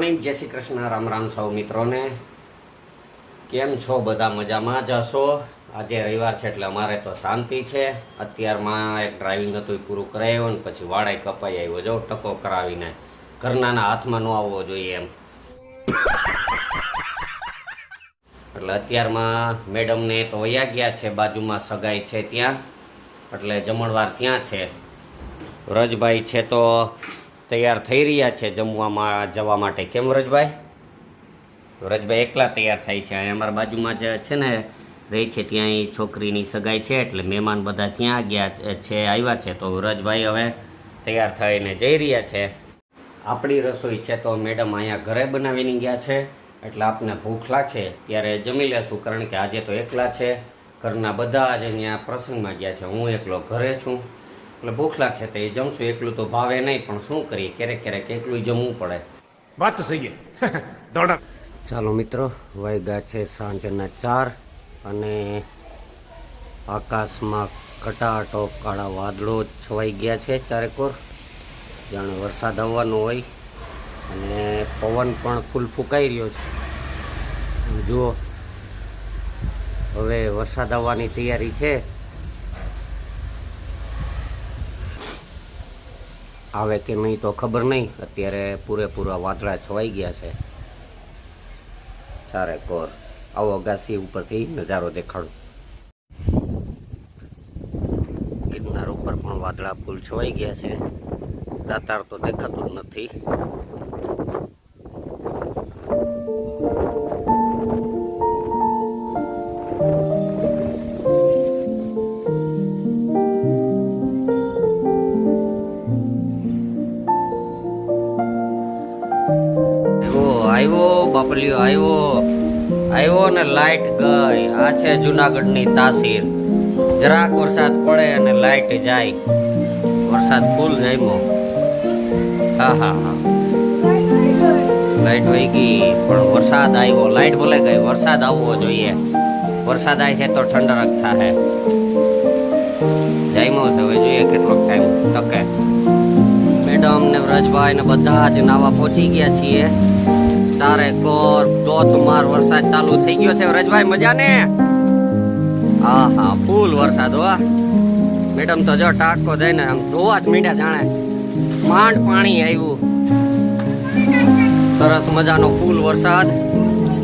Morning, જય શ્રી કૃષ્ણ, રામ રામ સૌ મિત્રોને. કેમ છો બધા? મજામાં જ હશો. આજે રવિવાર છે એટલે અમારે તો શાંતિ છે. અત્યારમાં એક ડ્રાઇવિંગ હતું એ પૂરું કરાવ્યું ને પછી વાળાઈ કપાઈ આવ્યો, જો ટકો કરાવીને. ઘરનાના હાથમાં ન આવવો જોઈએ એમ. એટલે અત્યારમાં મેડમને તો વયા ગયા છે, બાજુમાં સગાઈ છે ત્યાં, એટલે જમણવાર ત્યાં છે. વ્રજભાઈ છે તો તૈયાર થઈ રહ્યા છે જમવામાં જવા માટે. કેમ વ્રજભાઈ? વ્રજભાઈ એકલા તૈયાર થાય છે. અહીં અમારા બાજુમાં જે છે ને રહી છે ત્યાં એ છોકરીની સગાઈ છે એટલે મહેમાન બધા ત્યાં ગયા છે, આવ્યા છે. તો વ્રજભાઈ હવે તૈયાર થઈને જઈ રહ્યા છે. આપણી રસોઈ છે તો મેડમ અહીંયા ઘરે બનાવીને ગયા છે એટલે આપને ભૂખ લાગશે ત્યારે જમી લેશું, કારણ કે આજે તો એકલા છે. ઘરના બધા જ અહીંયા પ્રસંગમાં ગયા છે, હું એકલો ઘરે છું એટલે ભૂખ લાગશે તો એ જમશું. એકલું તો ભાવે નહીં, પણ શું કરીએ, ક્યારેક ક્યારેક એકલું જમવું પડે. વાત તો સહી છે. ચાલો મિત્રો, વાગ્યા છે સાંજના 4 અને આકાશમાં ઘટાટો કાળા વાદળો છવાઈ ગયા છે ચારેકોર, જાણે વરસાદ આવવાનો હોય. અને પવન પણ ફૂલ ફૂંકાઈ રહ્યો છે. જુઓ, હવે વરસાદ આવવાની તૈયારી છે. આવે કે નહીં તો ખબર નહીં. અત્યારે પૂરેપૂરા વાદળા છવાઈ ગયા છે ચારેકોર. આવો અગાસી ઉપરથી નજારો દેખાડું. ગિરનાર ઉપર પણ વાદળા ફૂલ છવાઈ ગયા છે. દાતાર તો દેખાતું જ નથી. આવ્યો બાપલીઓ, આવ્યો ને લાઈટ ગઈ. આ છે જુનાગઢની તાસીર. જરાક વરસાદ પડે અને લાઈટ જાય. વરસાદ ફૂલ જામ્યો. હા હા હા, લાઈટ વહી ગઈ પણ વરસાદ આવ્યો. લાઈટ ભલે ગઈ, વરસાદ આવવો જોઈએ. વરસાદ આવે છે તો ઠંડક થાય. જામ્યો છે, હવે જોઈએ કેટલોક ટાઈમ ટકે. મેડમ ને વ્રજભાઈ ને બધા જ નાવા પહોંચી ગયા છીએ. ચારેકોર ધોધમાર વરસાદ ચાલુ થઈ ગયો છે. વ્રજભાઈ મજા ને? હા હા, ફૂલ વરસાદ હો. મેડમ તો જો ટાંકો જઈને આમ ધોવા જ મીંડ્યા, જાણે માંડ પાણી આવ્યું. સરસ મજાનો ફૂલ વરસાદ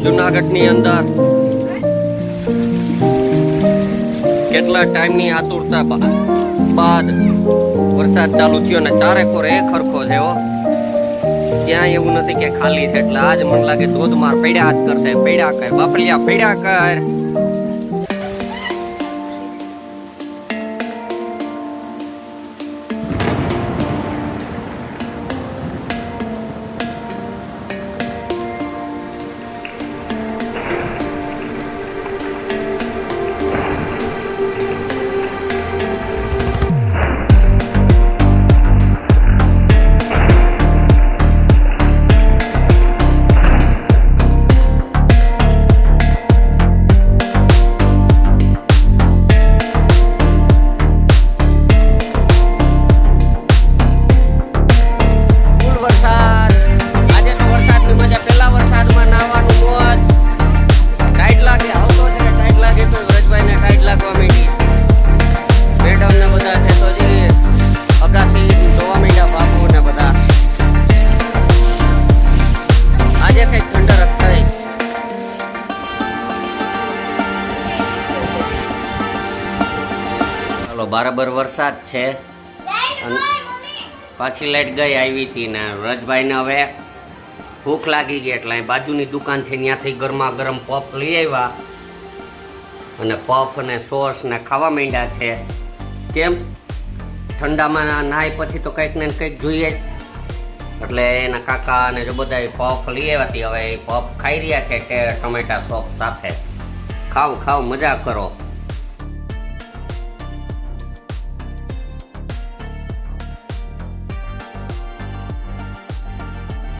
જુનાગઢની અંદર. કેટલા ટાઈમની આતુરતા બાદ વરસાદ ચાલુ થયો ને ચારેકોર એક હરખો છે હો. ત્યાં એવું નથી કે ખાલી છે એટલે આજ મને લાગે ધોધમાર પડ્યા જ કરશે. પડ્યા કર બાપલિયા, પડ્યા કર. બરાબર વરસાદ છે. પાછી લાઈટ ગઈ, આવી હતી ને વ્રજભાઈને હવે ભૂખ લાગી ગઈ એટલે બાજુની દુકાન છે ત્યાંથી ગરમા ગરમ પફ લઈ આવ્યા અને પફ અને સોસ ને ખાવા માંડ્યા છે. કેમ, ઠંડામાં નાય પછી તો કંઈક ને કંઈક જોઈએ એટલે એના કાકા અને જો બધા પફ લઈ આવ્યા હતી. હવે પફ ખાઈ રહ્યા છે ટમેટા સોસ સાથે. ખાવ મજા કરો.